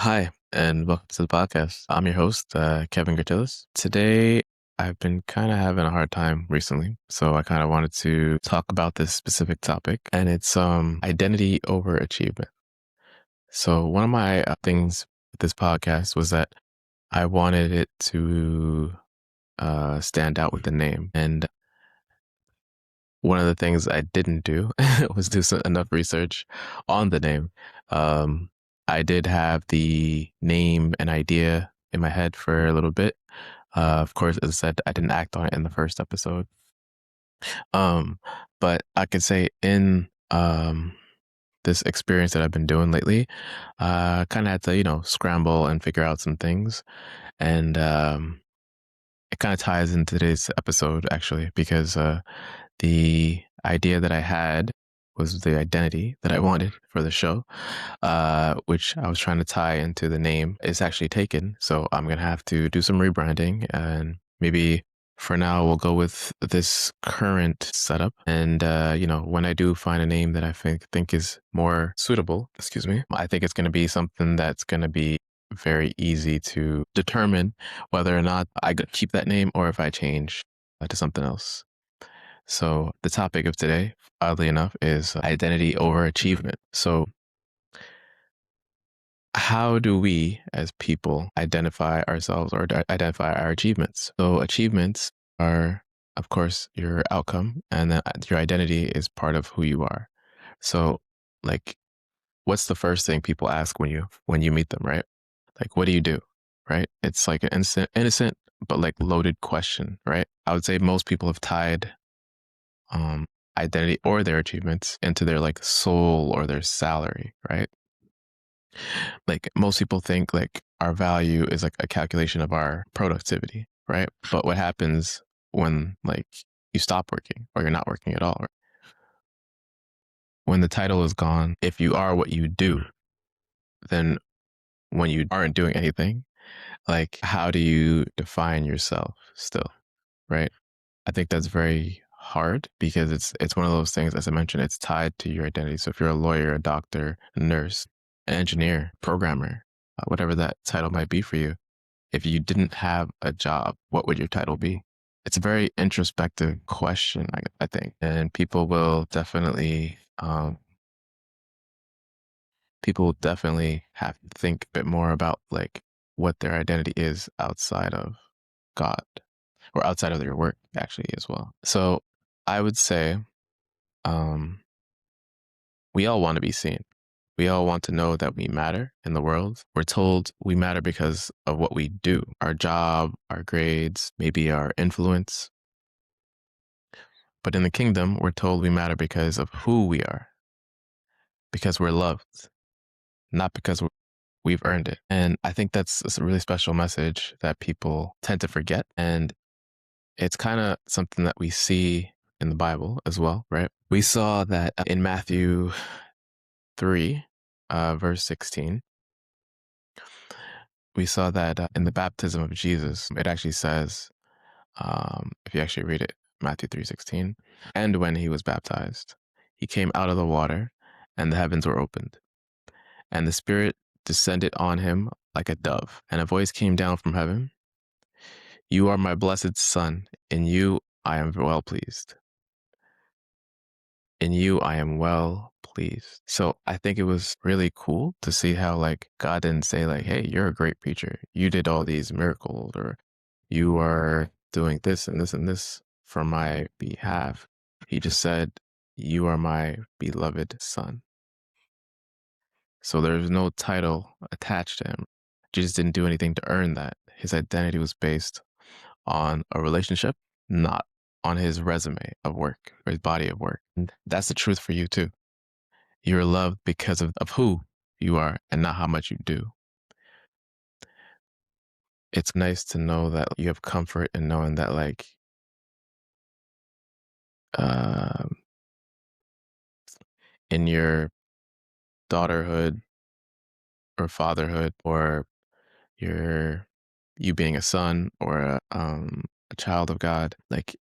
Hi, and welcome to the podcast. I'm your host, Kevin Gertillis. Today, I've been kind of having a hard time recently, so I kind of wanted to talk about this specific topic, and it's identity over achievement. So one of my things with this podcast was that I wanted it to stand out with the name, and one of the things I didn't do was do enough research on the name. Um, I did have the name and idea in my head for a little bit. Of course, as I said, I didn't act on it in the first episode. Um, but I could say in this experience that I've been doing lately, kind of had to, scramble and figure out some things. And it kind of ties into today's episode, actually, because the idea that I had was the identity that I wanted for the show, which I was trying to tie into the name. It's actually taken, so I'm gonna have to do some rebranding, and maybe for now we'll go with this current setup. And when I do find a name that I think is more suitable, excuse me, I think it's gonna be something that's gonna be very easy to determine whether or not I keep that name or if I change to something else. So the topic of today, oddly enough, is identity over achievement. So how do we as people identify ourselves or identify our achievements? So achievements are, of course, your outcome, and then your identity is part of who you are. So like, what's the first thing people ask when you meet them, right? Like, what do you do? Right? It's like an innocent but like loaded question, right? I would say most people have tied um, identity or their achievements into their like soul or their salary, right? Like most people think like our value is like a calculation of our productivity, right? But what happens when like you stop working or you're not working at all? Right? When the title is gone, if you are what you do, then when you aren't doing anything, like how do you define yourself still, right? I think that's very hard because it's one of those things, as I mentioned, it's tied to your identity. So if you're a lawyer, a doctor, a nurse, an engineer, programmer, whatever that title might be for you, if you didn't have a job, what would your title be? It's a very introspective question, I think, and people will definitely have to think a bit more about like what their identity is outside of God or outside of their work actually as well. So I would say um, we all want to be seen. We all want to know that we matter in the world. We're told we matter because of what we do, our job, our grades, maybe our influence. But in the kingdom, we're told we matter because of who we are, because we're loved, not because we've earned it. And I think that's a really special message that people tend to forget. And it's kind of something that we see in the Bible as well, right? We saw that in Matthew 3, verse 16, we saw that in the baptism of Jesus, it actually says, if you actually read it, Matthew 3:16, and when he was baptized, he came out of the water and the heavens were opened and the Spirit descended on him like a dove, and a voice came down from heaven. You are my blessed Son, in you I am well pleased. In you I am well pleased. So I think it was really cool to see how like God didn't say like, hey, you're a great preacher. You did all these miracles, or you are doing this and this and this for my behalf. He just said, you are my beloved Son. So there's no title attached to him. Jesus didn't do anything to earn that. His identity was based on a relationship, not on his resume of work or his body of work. And that's the truth for you too. You're loved because of who you are and not how much you do. It's nice to know that you have comfort in knowing that like um in your daughterhood or fatherhood or your you being a son or a child of God, like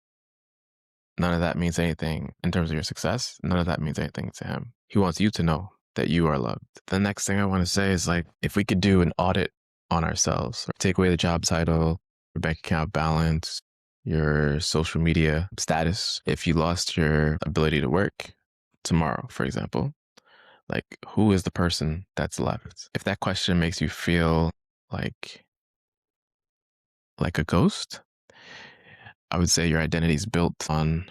none of that means anything in terms of your success. None of that means anything to him. He wants you to know that you are loved. The next thing I want to say is like, if we could do an audit on ourselves, take away the job title, your bank account balance, your social media status, if you lost your ability to work tomorrow, for example, like who is the person that's left? If that question makes you feel like like a ghost, I would say your identity is built on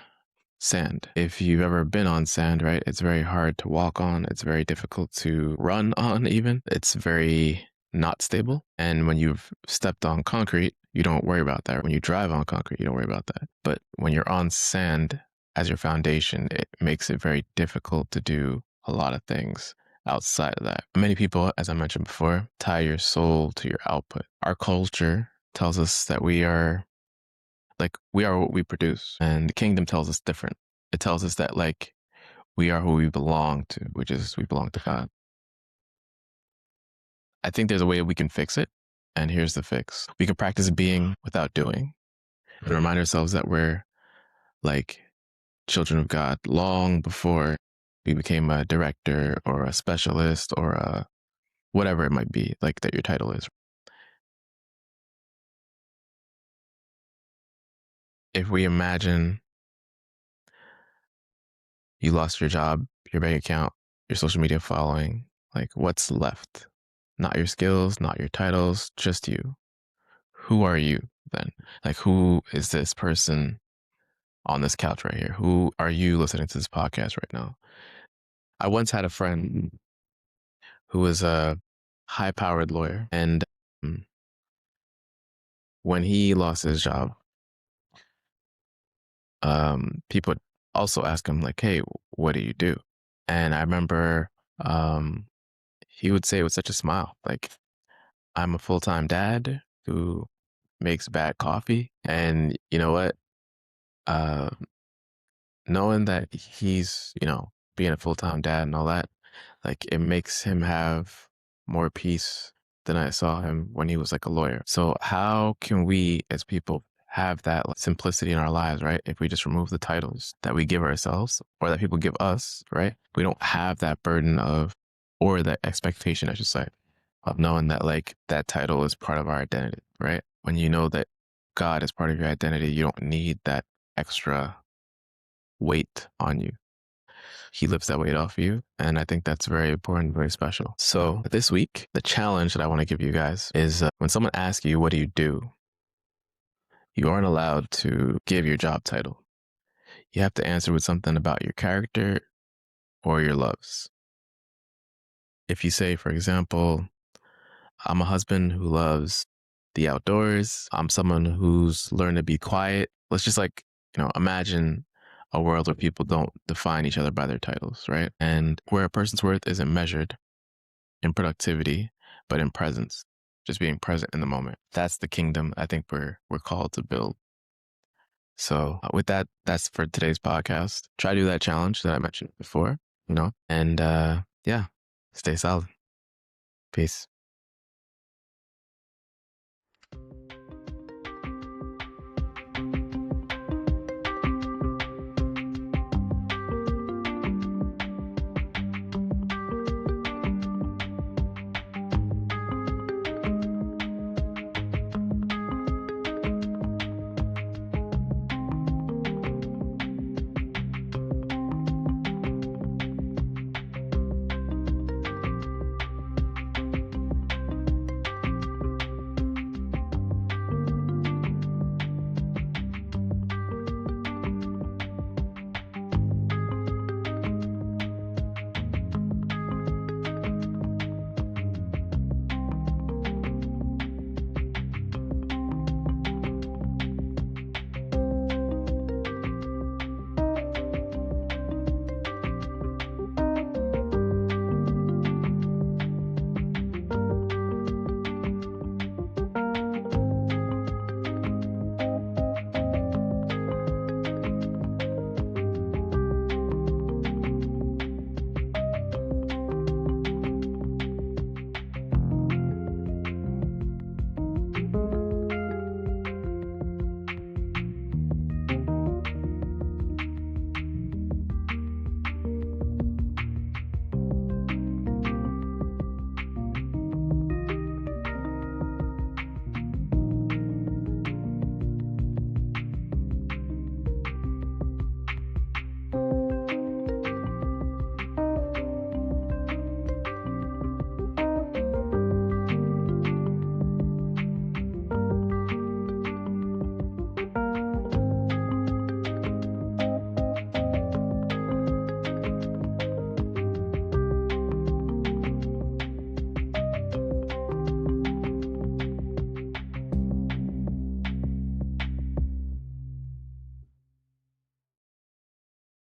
sand. If you've ever been on sand, right, it's very hard to walk on. It's very difficult to run on, even. It's very not stable. And when you've stepped on concrete, you don't worry about that. When you drive on concrete, you don't worry about that. But when you're on sand as your foundation, it makes it very difficult to do a lot of things outside of that. Many people, as I mentioned before, tie your soul to your output. Our culture tells us that we are what we produce, and the kingdom tells us different. It tells us that like we are who we belong to, which is we belong to God. I think there's a way we can fix it, and here's the fix. We can practice being without doing and remind ourselves that we're like children of God long before we became a director or a specialist or a whatever it might be, like that your title is. If we imagine you lost your job, your bank account, your social media following, like what's left? Not your skills, not your titles, just you. Who are you then? Like, who is this person on this couch right here? Who are you listening to this podcast right now? I once had a friend who was a high powered lawyer. And when he lost his job, people would also ask him, like, hey, what do you do? And I remember um, he would say with such a smile, like, I'm a full time dad who makes bad coffee. And you know what? Uh, Knowing that he's, being a full time dad and all that, like it makes him have more peace than I saw him when he was like a lawyer. So how can we as people have that like, simplicity in our lives, right? If we just remove the titles that we give ourselves or that people give us, right? We don't have that burden of, or that expectation, I should say, of knowing that like that title is part of our identity, right? When you know that God is part of your identity, you don't need that extra weight on you. He lifts that weight off you. And I think that's very important, very special. So this week, the challenge that I want to give you guys is when someone asks you, what do you do? You aren't allowed to give your job title. You have to answer with something about your character or your loves. If you say, for example, I'm a husband who loves the outdoors. I'm someone who's learned to be quiet. Let's just like, imagine a world where people don't define each other by their titles, right? And where a person's worth isn't measured in productivity, but in presence, just being present in the moment. That's the kingdom I think we're called to build. So with that, that's for today's podcast. Try to do that challenge that I mentioned before, and yeah, stay solid. Peace.